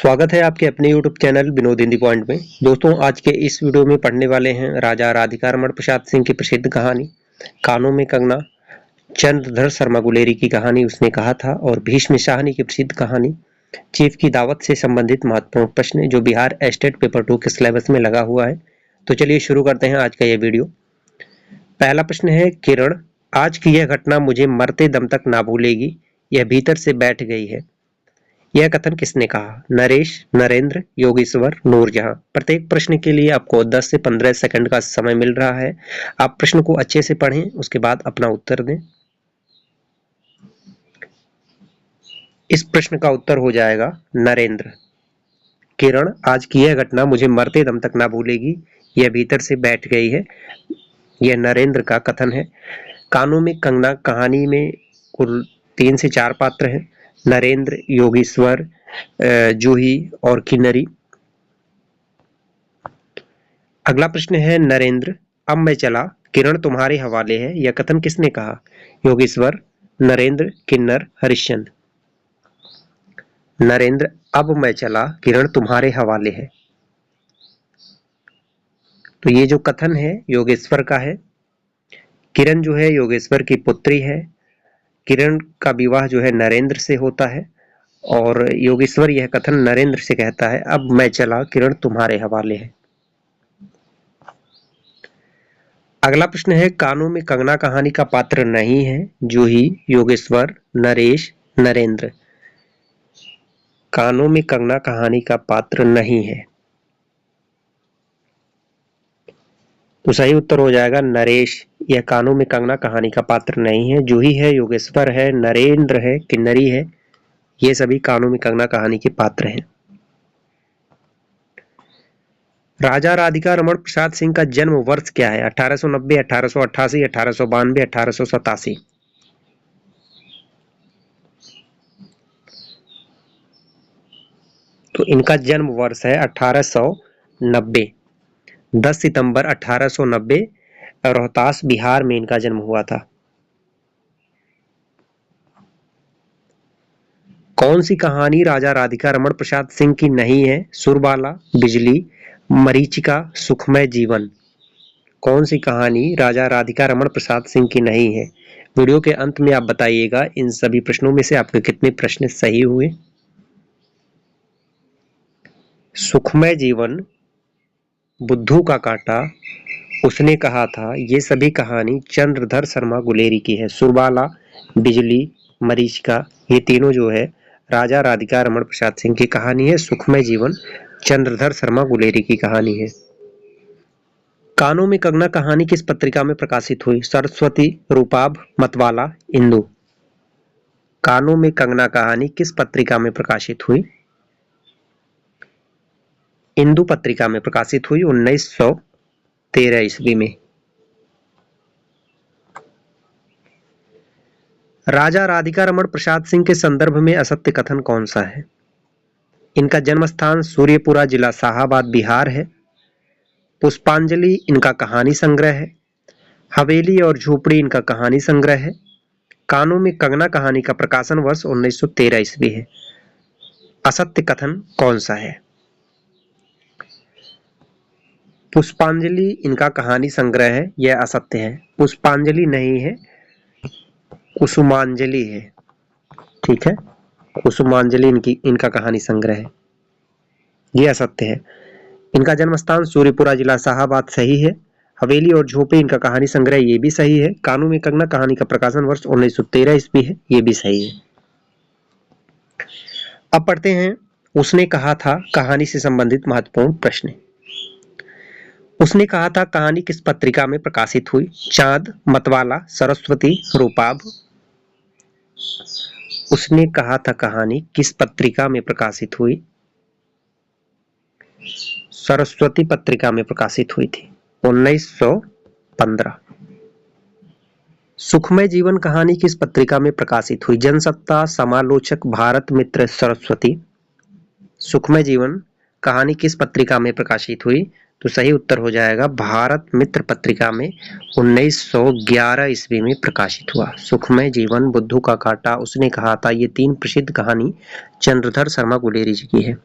स्वागत है आपके अपने YouTube channel Vinod in the point में। दोस्तों, आज के इस वीडियो में पढ़ने वाले हैं राजा राधिका रमण प्रसाद सिंह की प्रसिद्ध कहानी कानों में कंगना, चंद्रधर शर्मा गुलेरी की कहानी उसने कहा था, और भीष्म शाहनी की प्रसिद्ध कहानी चीफ की दावत से संबंधित महत्वपूर्ण प्रश्न जो बिहार स्टेट पेपर 2 के सिलेबस में लगा हुआ है। तो चलिए शुरू करते हैं आज का यह वीडियो। पहला प्रश्न है, किरण, आज की यह घटना मुझे मरते दम तक ना भूलेगी, यह भीतर से बैठ गई है। यह कथन किसने कहा? नरेश, नरेंद्र, योगेश्वर, नूरजहां। प्रत्येक प्रश्न के लिए आपको 10 से 15 सेकंड का समय मिल रहा है। आप प्रश्न को अच्छे से पढ़ें, उसके बाद अपना उत्तर दें। इस प्रश्न का उत्तर हो जाएगा नरेंद्र। किरण, आज की यह घटना मुझे मरते दम तक ना भूलेगी, यह भीतर से बैठ गई है। यह नरेंद्र का कथन है। कानों में कंगना कहानी में कुल 3 से 4 पात्र हैं, नरेंद्र, योगेश्वर, जूही और किन्नरी। अगला प्रश्न है, नरेंद्र, अब मैं चला, किरण तुम्हारे हवाले है। यह कथन किसने कहा? योगेश्वर, नरेंद्र, किन्नर, हरिश्चंद्र। नरेंद्र, अब मैं चला, किरण तुम्हारे हवाले है। तो ये जो कथन है योगेश्वर का है। किरण जो है योगेश्वर की पुत्री है। किरण का विवाह जो है नरेंद्र से होता है, और योगेश्वर यह कथन नरेंद्र से कहता है, अब मैं चला, किरण तुम्हारे हवाले है। अगला प्रश्न है, कानों में कंगना कहानी का पात्र नहीं है जूही, योगेश्वर, नरेश, नरेंद्र। कानों में कंगना कहानी का पात्र नहीं है, तो सही उत्तर हो जाएगा नरेश। यह कानों में कंगना कहानी का पात्र नहीं है। जूही है, योगेश्वर है, नरेंद्र है, किन्नरी है, ये सभी कानों में कंगना कहानी के पात्र हैं। राजा राधिका रमण प्रसाद सिंह का जन्म वर्ष क्या है? 1890, 1888, 1892, 1887। तो इनका जन्म वर्ष है 1890। 10 सितंबर 1890 रोहतास बिहार में इनका जन्म हुआ था। कौन सी कहानी राजा राधिका रमण प्रसाद सिंह की नहीं है? सुरबाला, बिजली, मरीचिका, सुखमय जीवन। कौन सी कहानी राजा राधिका रमण प्रसाद सिंह की नहीं है? वीडियो के अंत में आप बताइएगा इन सभी प्रश्नों में से आपके कितने प्रश्न सही हुए। सुखमय जीवन, बुद्धू का कांटा, उसने कहा था, ये सभी कहानी चंद्रधर शर्मा गुलेरी की है। सुरबाला, बिजली, मरीचिका, ये तीनों जो है राजा राधिका रमण प्रसाद सिंह की कहानी है। सुखमय जीवन चंद्रधर शर्मा गुलेरी की कहानी है। कानों में कंगना कहानी किस पत्रिका में प्रकाशित हुई? सरस्वती, रूपाभ, मतवाला, इंदु। कानों में कंगना कहानी किस पत्रिका में प्रकाशित हुई? इंदु पत्रिका में प्रकाशित हुई 1913 ईस्वी में। राजा राधिका रमण प्रसाद सिंह के संदर्भ में असत्य कथन कौन सा है? इनका जन्म स्थान सूर्यपुरा, जिला शाहाबाद, बिहार है। पुष्पांजलि इनका कहानी संग्रह है। हवेली और झोपड़ी इनका कहानी संग्रह है। कानों में कंगना कहानी का प्रकाशन वर्ष 1913 ईस्वी है। असत्य कथन कौन सा है? पुष्पांजलि इनका कहानी संग्रह है, यह असत्य है। पुष्पांजलि नहीं है, कुसुमांजलि है। ठीक है, कुसुमांजलि इनका कहानी संग्रह है, यह असत्य है। इनका जन्म स्थान सूर्यपुरा, जिला शाहाबाद, सही है। हवेली और झोपड़ी इनका कहानी संग्रह, ये भी सही है। कानों में कंगना कहानी का प्रकाशन वर्ष 1913 ईस्वी है, ये भी सही है। अब पढ़ते हैं, उसने कहा था कहानी से संबंधित महत्वपूर्ण प्रश्न। उसने कहा था कहानी किस पत्रिका में प्रकाशित हुई? चांद, मतवाला, सरस्वती, रूपाभ। उसने कहा था कहानी किस पत्रिका में प्रकाशित हुई? सरस्वती पत्रिका में प्रकाशित हुई थी 1915। सुखमय जीवन कहानी किस पत्रिका में प्रकाशित हुई? जनसत्ता, समालोचक, भारत मित्र, सरस्वती। सुखमय जीवन कहानी किस पत्रिका में प्रकाशित हुई? तो सही उत्तर हो जाएगा भारत मित्र पत्रिका में 1911 ईस्वी में प्रकाशित हुआ। सुखमय जीवन, बुद्धू का कांटा, उसने कहा था, ये 3 प्रसिद्ध कहानी चंद्रधर शर्मा गुलेरी जी की है।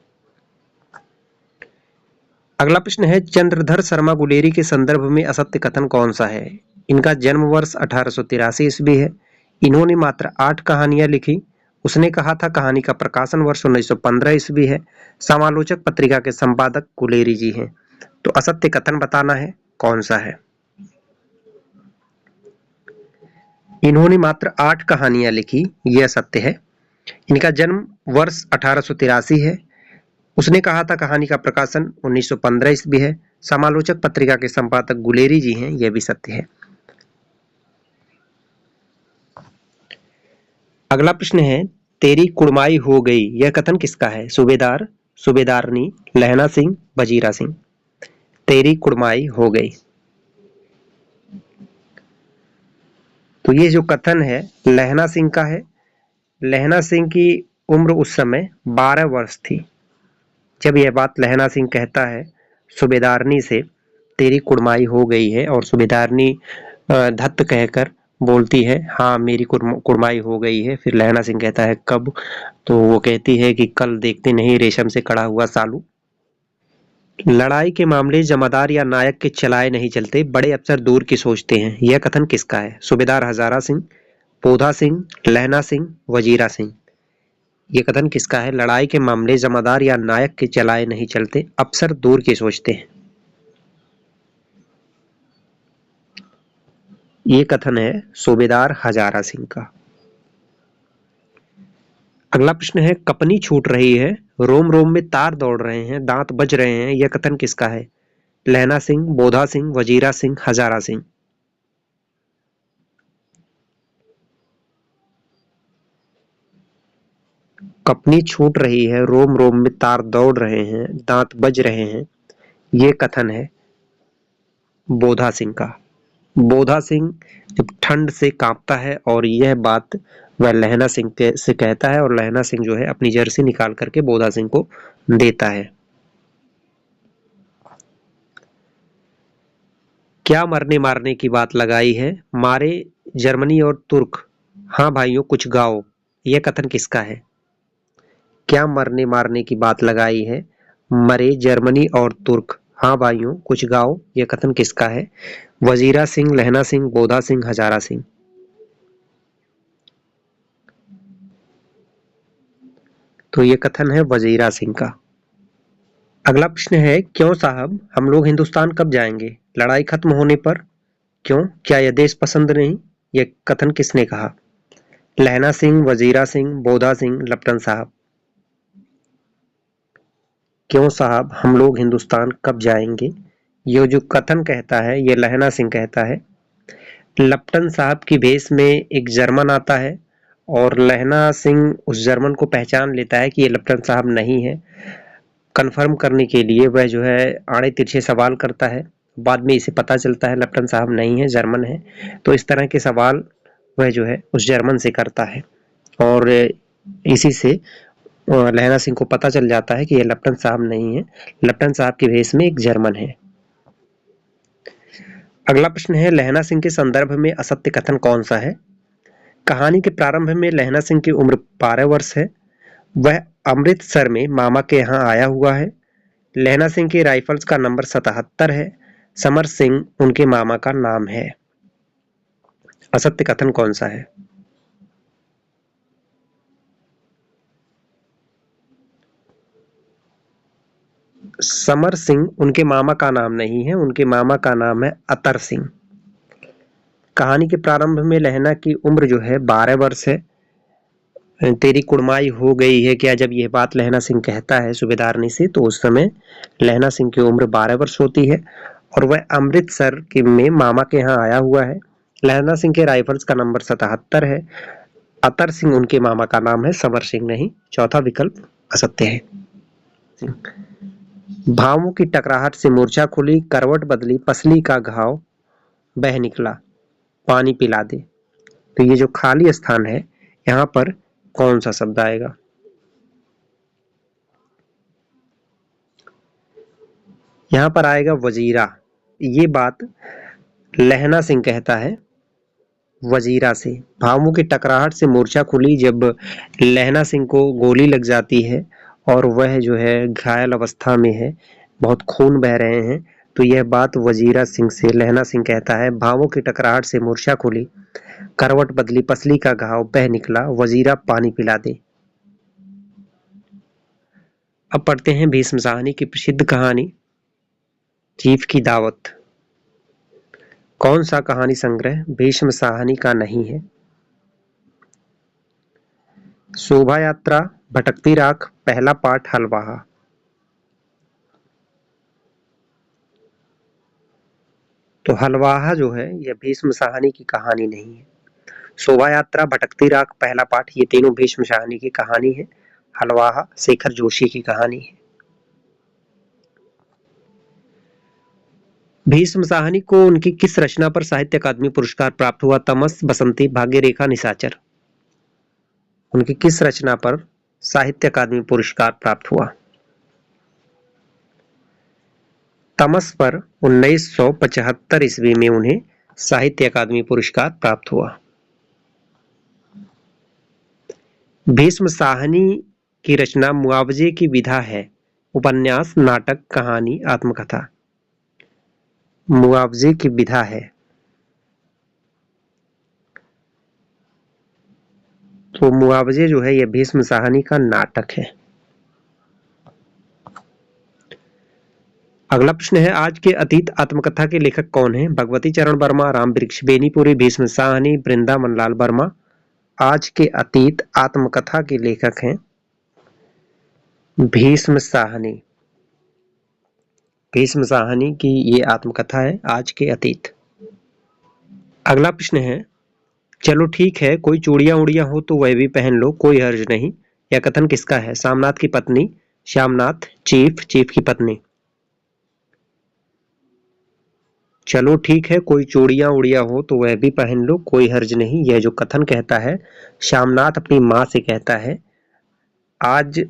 अगला प्रश्न है, चंद्रधर शर्मा गुलेरी के संदर्भ में असत्य कथन कौन सा है? इनका जन्म वर्ष 1883 ईस्वी है। इन्होंने मात्र 8 कहानियां लिखी। उसने कहा था कहानी का प्रकाशन वर्ष 1915 ईस्वी है। समालोचक पत्रिका के संपादक गुलेरी जी हैं। तो असत्य कथन बताना है, कौन सा है? इन्होंने मात्र 8 कहानियां लिखी, यह सत्य है। इनका जन्म वर्ष 1883 है। उसने कहा था कहानी का प्रकाशन 1915 ईस्वी है। समालोचक पत्रिका के संपादक गुलेरी जी हैं, यह भी सत्य है। अगला प्रश्न है, तेरी कुड़माई हो गई, यह कथन किसका है? सूबेदार, सूबेदारनी, लहना सिंह, वजीरा सिंह। तेरी कुड़माई हो गई। तो ये जो कथन है लहना सिंह का है। लहना सिंह की उम्र उस समय 12 वर्ष थी जब यह बात लहना सिंह कहता है सूबेदारनी से, तेरी कुड़माई हो गई है। और सूबेदारनी धत्त कहकर बोलती है, हाँ मेरी कुड़माई हो गई है। फिर लहना सिंह कहता है कब? तो वो कहती है कि कल देखते नहीं रेशम से कड़ा हुआ सालू। लड़ाई के मामले जमादार या नायक के चलाए नहीं चलते, बड़े अफसर दूर की सोचते हैं, यह कथन किसका है? सूबेदार हजारा सिंह, पोधा सिंह, लहना सिंह, वजीरा सिंह। ये कथन किसका है? लड़ाई के मामले जमादार या नायक के चलाए नहीं चलते, अफसर दूर की सोचते हैं। ये कथन है सूबेदार हजारा सिंह का। अगला प्रश्न है, कपनी छूट रही है, रोम रोम में तार दौड़ रहे हैं, दांत बज रहे हैं, यह कथन किसका है? लहना सिंह, बोधा सिंह, वजीरा सिंह, हजारा सिंह। कपनी छूट रही है, रोम रोम में तार दौड़ रहे हैं, दांत बज रहे हैं, ये कथन है बोधा सिंह का। बोधा सिंह जब ठंड से कांपता है और यह बात वह लहना सिंह से कहता है, और लहना सिंह जो है अपनी जर्सी निकाल करके बोधा सिंह को देता है। क्या मरने मारने की बात लगाई है? मारे जर्मनी और तुर्क, हाँ भाइयों कुछ गाओ, यह कथन किसका है? क्या मरने मारने की बात लगाई है? मरे जर्मनी और तुर्क, हाँ भाइयों कुछ गाओ, यह कथन किसका है? वजीरा सिंह, लहना सिंह, बोधा सिंह, हजारा सिंह। तो ये कथन है वजीरा सिंह का। अगला प्रश्न है, क्यों साहब हम लोग हिंदुस्तान कब जाएंगे? लड़ाई खत्म होने पर। क्यों? क्या यह देश पसंद नहीं? यह कथन किसने कहा? लहना सिंह, वजीरा सिंह, बोधा सिंह, लप्टन साहब। क्यों साहब हम लोग हिंदुस्तान कब जाएंगे, ये जो कथन कहता है ये लहना सिंह कहता है। लप्टन साहब की भेष में एक जर्मन आता है और लहना सिंह उस जर्मन को पहचान लेता है कि ये लप्टन साहब नहीं है। कन्फर्म करने के लिए वह जो है आड़े तिरछे सवाल करता है। बाद में इसे पता चलता है लप्टन साहब नहीं है, जर्मन है। तो इस तरह के सवाल वह जो है उस जर्मन से करता है और इसी से लहना सिंह को पता चल जाता है कि यह लप्टन साहब नहीं है, लप्टन साहब की भेष में एक जर्मन है। अगला प्रश्न है, लहना सिंह के संदर्भ में असत्य कथन कौन सा है? कहानी के प्रारंभ में लहना सिंह की उम्र 12 वर्ष है। वह अमृतसर में मामा के यहाँ आया हुआ है। लहना सिंह के राइफल्स का नंबर 77 है। समर सिंह उनके मामा का नाम है। असत्य कथन कौन सा है? समर सिंह उनके मामा का नाम नहीं है, उनके मामा का नाम है अतर सिंह। कहानी के प्रारंभ में लहना की उम्र जो है 12 वर्ष है। तेरी कुड़माई हो गई है क्या, जब यह बात लहना सिंह कहता है सूबेदारनी से, तो उस समय लहना सिंह की उम्र 12 वर्ष होती है और वह अमृतसर के में मामा के यहाँ आया हुआ है। लहना सिंह के राइफल्स का नंबर 77 है। अतर सिंह उनके मामा का नाम है, समर सिंह नहीं। चौथा विकल्प असत्य है। भावों की टकराहट से मूर्छा खुली, करवट बदली, पसली का घाव बह निकला, पानी पिला दे। तो ये जो खाली स्थान है यहाँ पर कौन सा शब्द आएगा? यहाँ पर आएगा वजीरा। ये बात लहना सिंह कहता है वजीरा से। भावों की टकराहट से मूर्छा खुली जब लहना सिंह को गोली लग जाती है और वह जो है घायल अवस्था में है, बहुत खून बह रहे हैं। तो यह बात वजीरा सिंह से लहना सिंह कहता है, भावों की टकराहट से मूर्छा खुली, करवट बदली, पसली का घाव बह निकला, वजीरा पानी पिला दे। अब पढ़ते हैं भीष्म साहनी की प्रसिद्ध कहानी चीफ की दावत। कौन सा कहानी संग्रह भीष्म साहनी का नहीं है? शोभा यात्रा, भटकती राख, पहला पाठ हलवाहा। तो हलवाहा जो है यह भीष्म साहनी की कहानी नहीं है। शोभा यात्रा, भटकती राख, पहला पाठ ये तीनों भीष्म साहनी की कहानी है। हलवाहा शेखर जोशी की कहानी है। भीष्म साहनी को उनकी किस रचना पर साहित्य अकादमी पुरस्कार प्राप्त हुआ? तमस, बसंती, भाग्यरेखा, निशाचर। उनकी किस रचना पर साहित्य अकादमी पुरस्कार प्राप्त हुआ? तमस पर 1975 ईस्वी में उन्हें साहित्य अकादमी पुरस्कार प्राप्त हुआ। भीष्म साहनी की रचना मुआवजे की विधा है। उपन्यास, नाटक, कहानी, आत्मकथा। मुआवजे की विधा है। तो मुआवजे जो है यह भीष्म साहनी का नाटक है। अगला प्रश्न है, आज के अतीत आत्मकथा के लेखक कौन हैं? भगवती चरण वर्मा, राम वृक्ष बेनीपुरी, भीष्म साहनी, वृंदावन लाल वर्मा। आज के अतीत आत्मकथा के लेखक हैं भीष्म साहनी। भीष्म साहनी की ये आत्मकथा है आज के अतीत। अगला प्रश्न है, चलो ठीक है, कोई चूड़ियां उड़ियां हो तो वह भी पहन लो, कोई हर्ज नहीं। यह कथन किसका है? सामनाथ की पत्नी, श्यामनाथ, चीफ, चीफ की पत्नी। चलो ठीक है, कोई चूड़ियां उड़िया हो तो वह भी पहन लो, कोई हर्ज नहीं। यह जो कथन कहता है श्यामनाथ अपनी माँ से कहता है। आज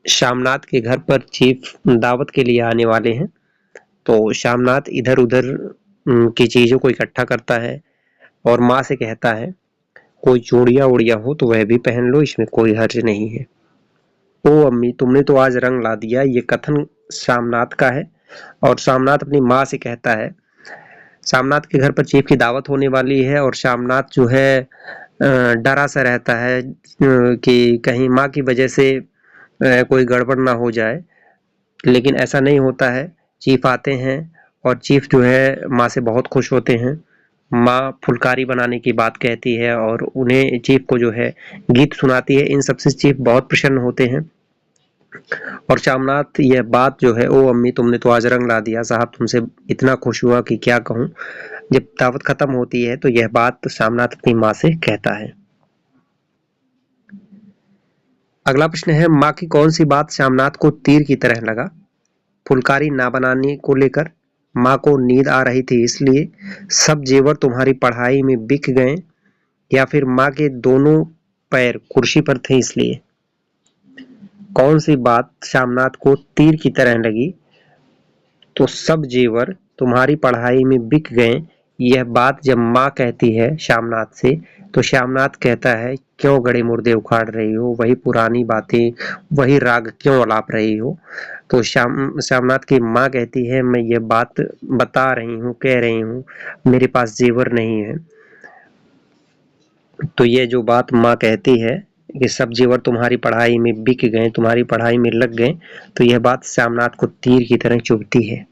श्यामनाथ के घर पर चीफ दावत के लिए आने वाले हैं, तो श्यामनाथ इधर उधर की चीजों को इकट्ठा करता है और माँ से कहता है, कोई चूड़ियां उड़िया हो तो वह भी पहन लो, इसमें कोई हर्ज नहीं है। ओ अम्मी, तुमने तो आज रंग ला दिया। ये कथन श्यामनाथ का है और श्यामनाथ अपनी माँ से कहता है। श्यामनाथ के घर पर चीफ की दावत होने वाली है और श्यामनाथ जो है डरा सा रहता है कि कहीं माँ की वजह से कोई गड़बड़ ना हो जाए, लेकिन ऐसा नहीं होता है। चीफ आते हैं और चीफ जो है माँ से बहुत खुश होते हैं। माँ फुलकारी बनाने की बात कहती है और उन्हें चीफ को जो है गीत सुनाती है। इन सबसे चीफ बहुत प्रसन्न होते हैं और श्यामनाथ यह बात जो है, ओ अम्मी तुमने तो आज रंग ला दिया, साहब तुमसे इतना खुश हुआ कि क्या कहूँ। जब दावत खत्म होती है तो यह बात श्यामनाथ अपनी माँ से कहता है। अगला प्रश्न है, माँ की कौन सी बात श्यामनाथ को तीर की तरह लगा? फुलकारी ना बनाने को लेकर, माँ को नींद आ रही थी इसलिए, सब जेवर तुम्हारी पढ़ाई में बिक गए, या फिर माँ के दोनों पैर कुर्सी पर थे इसलिए। कौन सी बात श्यामनाथ को तीर की तरह लगी? तो सब जेवर तुम्हारी पढ़ाई में बिक गए। यह बात जब माँ कहती है श्यामनाथ से, तो श्यामनाथ कहता है, क्यों गड़े मुर्दे उखाड़ रही हो, वही पुरानी बातें, वही राग क्यों अलाप रही हो। तो श्यामनाथ की माँ कहती है, मैं ये बात बता रही हूँ, कह रही हूँ, मेरे पास जेवर नहीं है। तो ये जो बात माँ कहती है कि सब जेवर तुम्हारी पढ़ाई में बिक गए, तुम्हारी पढ़ाई में लग गए, तो यह बात श्यामनाथ को तीर की तरह चुभती है।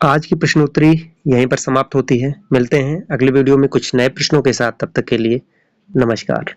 आज की प्रश्नोत्तरी यहीं पर समाप्त होती है। मिलते हैं अगले वीडियो में कुछ नए प्रश्नों के साथ। तब तक के लिए नमस्कार।